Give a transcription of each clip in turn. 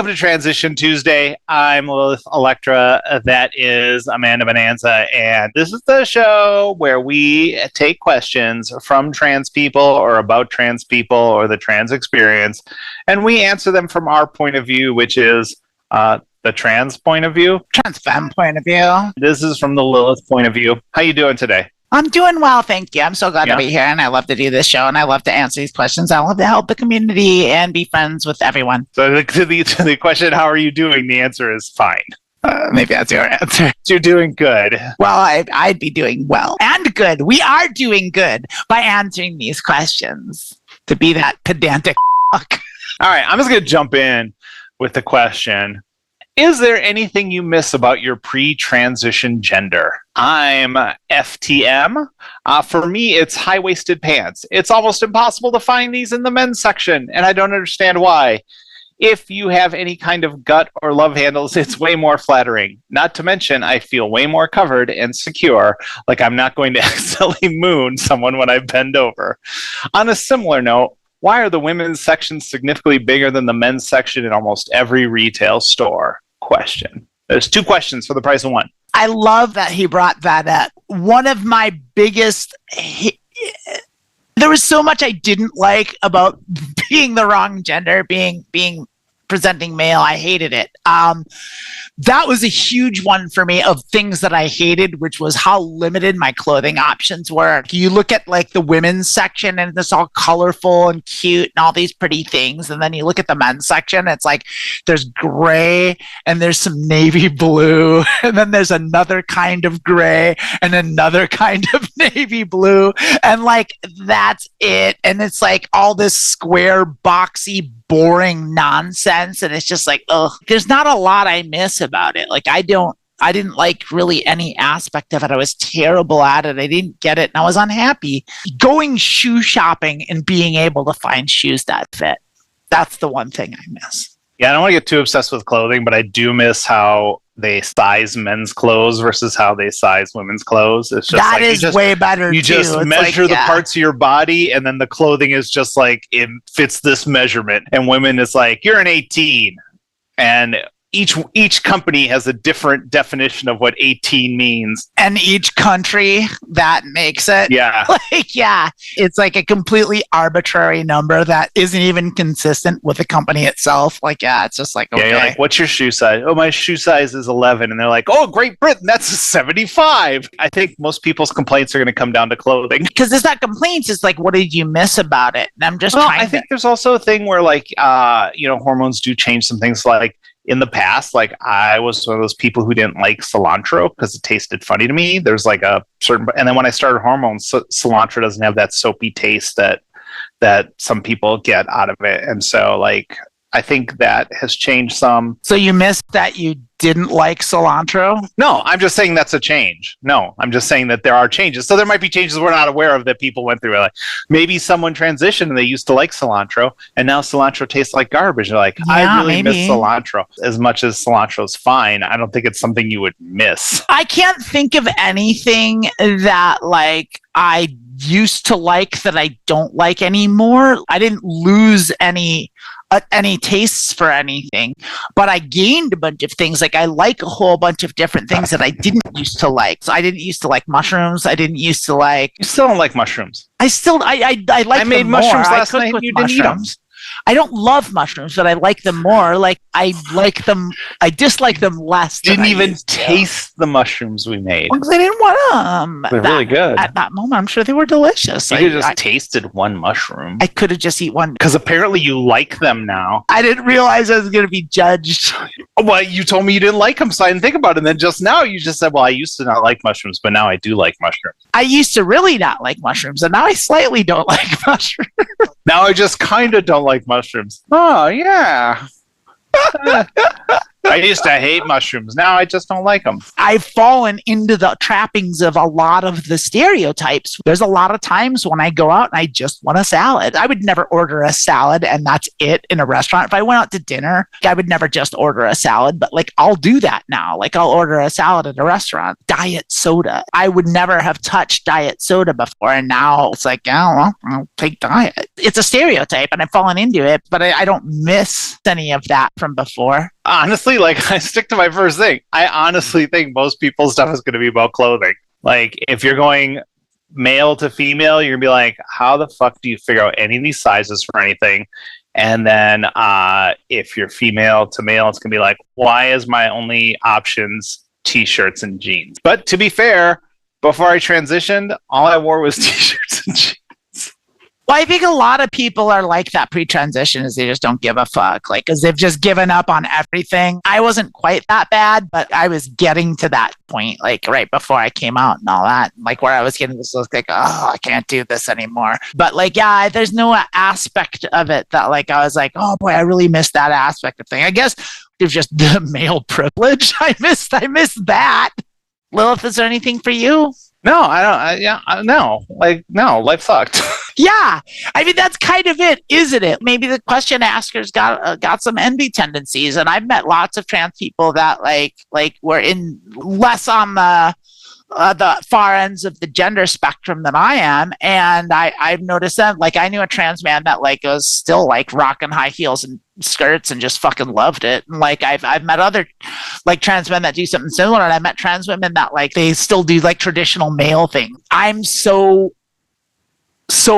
Welcome to Transition Tuesday. I'm Lilith Elektra. That is Amanda Bonanza. And this is the show where we take questions from trans people or about trans people or the trans experience, and we answer them from our point of view, which is the trans point of view. Trans femme point of view. This is from the Lilith point of view. How you doing today? I'm doing well, thank you. I'm so glad to be here, and I love to do this show, and I love to answer these questions. I love to help the community and be friends with everyone. So to the question, how are you doing? The answer is fine. Maybe that's your answer. You're doing good. Well, I'd be doing well and good. We are doing good by answering these questions. To be that pedantic fuck. All right, I'm just going to jump in with the question. Is there anything you miss about your pre-transition gender? I'm FTM. For me, it's high-waisted pants. It's almost impossible to find these in the men's section, and I don't understand why. If you have any kind of gut or love handles, it's way more flattering. Not to mention, I feel way more covered and secure, like I'm not going to accidentally moon someone when I bend over. On a similar note, why are the women's sections significantly bigger than the men's section in almost every retail store? Question. There's two questions for the price of one. I love that he brought that up. One of my biggest... there was so much I didn't like about being the wrong gender, being presenting male. I hated it. That was a huge one for me of things that I hated, which was how limited my clothing options were. You look at like the women's section and it's all colorful and cute and all these pretty things. And then you look at the men's section, it's like there's gray and there's some navy blue. And then there's another kind of gray and another kind of navy blue. And like, that's it. And it's like all this square, boxy, boring nonsense. And it's just like, ugh, there's not a lot I miss about it. Like I didn't like really any aspect of it. I was terrible at it. I didn't get it. And I was unhappy. Going shoe shopping and being able to find shoes that fit. That's the one thing I miss. Yeah, I don't want to get too obsessed with clothing, but I do miss how they size men's clothes versus how they size women's clothes. It's just that is way better. You just measure the parts of your body, and then the clothing is just like it fits this measurement. And women, it's like you're an 18, and each company has a different definition of what 18 means. And each country that makes it. Yeah. It's like a completely arbitrary number that isn't even consistent with the company itself. It's just like, okay. Yeah, you're like, what's your shoe size? Oh, my shoe size is 11. And they're like, oh, Great Britain, that's a 75. I think most people's complaints are going to come down to clothing. Because it's not complaints. It's like, what did you miss about it? And I'm just trying I think there's also a thing where hormones do change some things. Like, in the past, like I was one of those people who didn't like cilantro because it tasted funny to me. There's like a certain, and then when I started hormones, cilantro doesn't have that soapy taste that some people get out of it. And so like, I think that has changed some. So you missed that you didn't like cilantro? No, I'm just saying that's a change. No, I'm just saying that there are changes. So there might be changes we're not aware of that people went through. Like maybe someone transitioned and they used to like cilantro and now cilantro tastes like garbage. You're like, I really miss cilantro. As much as cilantro's fine, I don't think it's something you would miss. I can't think of anything that like I used to like that I don't like anymore. I didn't lose any tastes for anything, but I gained a bunch of things. Like I like a whole bunch of different things that I didn't used to like. So I didn't used to like mushrooms. I didn't used to like. You still don't like mushrooms. I like. I made mushrooms last night. And you didn't eat them. I don't love mushrooms, but I like them more. Like I like them. I dislike them less. Didn't even taste the mushrooms we made. Because I didn't want them. They're really good. At that moment, I'm sure they were delicious. You could have just tasted one mushroom. I could have just eaten one. Because apparently you like them now. I didn't realize I was going to be judged. Well, you told me you didn't like them, so I didn't think about it. And then just now you just said, well, I used to not like mushrooms, but now I do like mushrooms. I used to really not like mushrooms, and now I slightly don't like mushrooms. Now I just kind of don't like mushrooms. Oh, yeah. I used to hate mushrooms. Now I just don't like them. I've fallen into the trappings of a lot of the stereotypes. There's a lot of times when I go out and I just want a salad. I would never order a salad and that's it in a restaurant. If I went out to dinner, I would never just order a salad, but like I'll do that now. Like I'll order a salad at a restaurant. Diet soda. I would never have touched diet soda before. And now it's like, oh, well, I'll take diet. It's a stereotype and I've fallen into it, but I don't miss any of that from before. Honestly, like I stick to my first thing. I honestly think most people's stuff is going to be about clothing. Like if you're going male to female, you're going to be like, how the fuck do you figure out any of these sizes for anything? And then if you're female to male, it's going to be like, why is my only options t-shirts and jeans? But to be fair, before I transitioned, all I wore was t-shirts and jeans. Well, I think a lot of people are like that pre-transition is they just don't give a fuck. Like, because they've just given up on everything. I wasn't quite that bad, but I was getting to that point, like right before I came out and all that. Like where I was getting this look like, oh, I can't do this anymore. But like, yeah, there's no aspect of it that like, I was like, oh boy, I really missed that aspect of thing. I guess it's just the male privilege. I missed that. Lilith, is there anything for you? No, I don't. No, life sucked. Yeah, I mean that's kind of it, isn't it? Maybe the question askers got some envy tendencies, and I've met lots of trans people that like were in less on the far ends of the gender spectrum than I am, and I've noticed that. Like I knew a trans man that like was still like rocking high heels and skirts and just fucking loved it. And like I've met other like trans men that do something similar, and I met trans women that like they still do like traditional male things. I'm so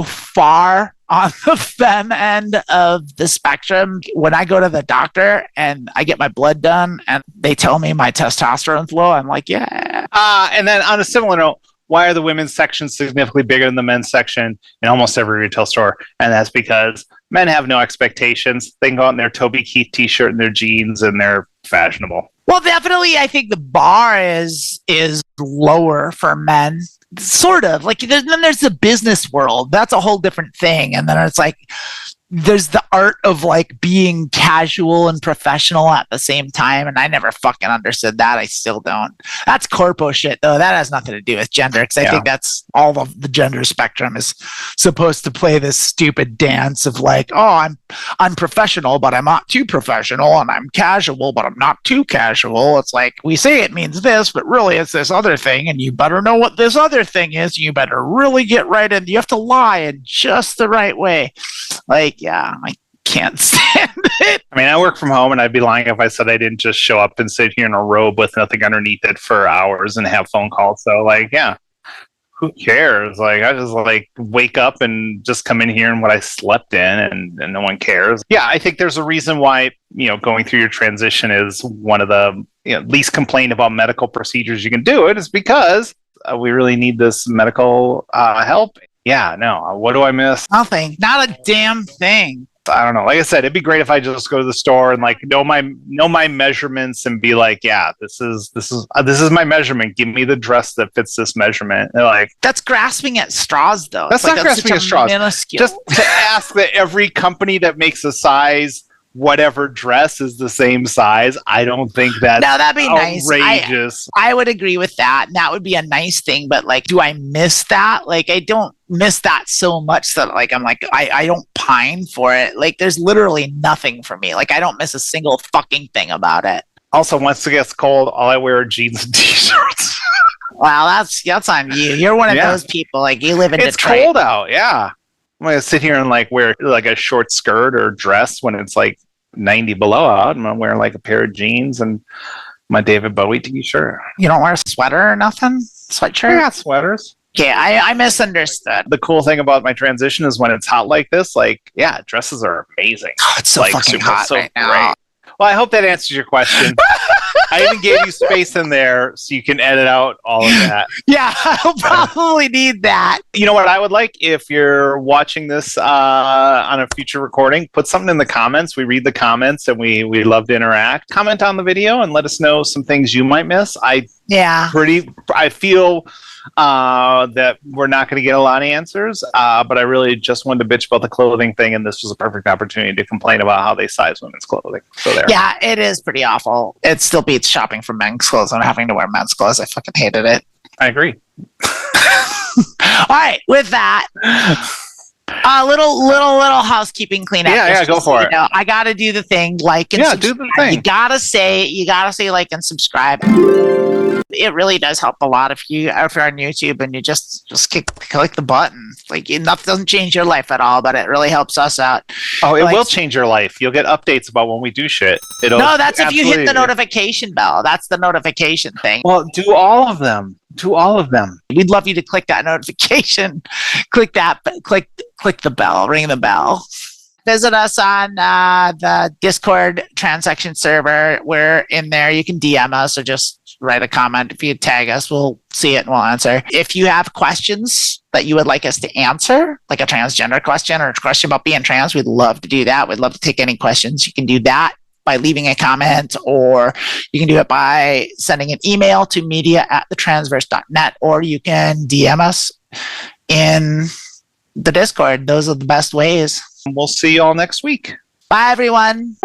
far on the femme end of the spectrum. When I go to the doctor and I get my blood done and they tell me my testosterone's low, I'm like, yeah. And then on a similar note, why are the women's sections significantly bigger than the men's section in almost every retail store? And that's because men have no expectations. They can go out in their Toby Keith t-shirt and their jeans and they're fashionable. Well, definitely, I think the bar is lower for men. Sort of like then there's the business world. That's a whole different thing. And then it's like there's the art of like being casual and professional at the same time. And I never fucking understood that. I still don't. That's corpo shit though. That has nothing to do with gender because I think that's all of the gender spectrum is supposed to play this stupid dance of like, oh, I'm professional, but I'm not too professional, and I'm casual, but I'm not too casual. It's like we say it means this, but really it's this other thing, and you better know what this other thing is. You better really get right in. You have to lie in just the right way. Like, yeah, I can't stand it. I mean, I work from home, and I'd be lying if I said I didn't just show up and sit here in a robe with nothing underneath it for hours and have phone calls. So, like, yeah, who cares? Like, I just like wake up and just come in here and what I slept in, and no one cares. Yeah, I think there's a reason why, going through your transition is one of the least complained about medical procedures you can do. It is because we really need this medical help. Yeah, no. What do I miss? Nothing. Not a damn thing. I don't know. Like I said, it'd be great if I just go to the store and like know my measurements and be like, yeah, this is my measurement. Give me the dress that fits this measurement. And they're like, that's grasping at straws, though. That's not grasping at straws. Just to ask that every company that makes a size whatever dress is the same size. I don't think that's that'd be outrageous. Nice. I would agree with that. And that would be a nice thing. But like, do I miss that? Like, I don't miss that so much that like I'm like I don't pine for it. Like, there's literally nothing for me. Like, I don't miss a single fucking thing about it. Also, once it gets cold, all I wear are jeans and t-shirts. Wow, that's on you. You're one of those people. Like, you live in Detroit. It's cold out. Yeah. I'm going to sit here and like wear like a short skirt or dress when it's like 90 below out. I'm going to wear like a pair of jeans and my David Bowie t-shirt. You don't wear a sweater or nothing? Sweatshirt? I got sweaters. Okay, I misunderstood. The cool thing about my transition is when it's hot like this, like, yeah, dresses are amazing. Oh, it's so like, fucking hot right now. Great. Well, I hope that answers your question. I even gave you space in there so you can edit out all of that. Yeah, I'll probably need that. You know what I would like? If you're watching this on a future recording, put something in the comments. We read the comments and we love to interact. Comment on the video and let us know some things you might miss. I feel that we're not going to get a lot of answers, but I really just wanted to bitch about the clothing thing, and this was a perfect opportunity to complain about how they size women's clothing. So there. Yeah, it is pretty awful. It still beats shopping for men's clothes and having to wear men's clothes. I fucking hated it. I agree. All right, with that, little housekeeping cleanup. Yeah, go for it. I got to do the thing, like and subscribe. Do the thing. You gotta say, like and subscribe. It really does help a lot if you're on YouTube and you just click the button. Like, enough doesn't change your life at all, but it really helps us out. Oh, it will change your life. You'll get updates about when we do shit. No, that's if you hit the notification bell. That's the notification thing. Well, do all of them. Do all of them. We'd love you to click that notification. Click the bell. Ring the bell. Visit us on the Discord transaction server. We're in there. You can DM us or just write a comment. If you tag us, we'll see it and we'll answer. If you have questions that you would like us to answer, like a transgender question or a question about being trans, we'd love to do that. We'd love to take any questions. You can do that by leaving a comment, or you can do it by sending an email to media@thetransverse.net, or you can DM us in the Discord. Those are the best ways. We'll see you all next week. Bye, everyone.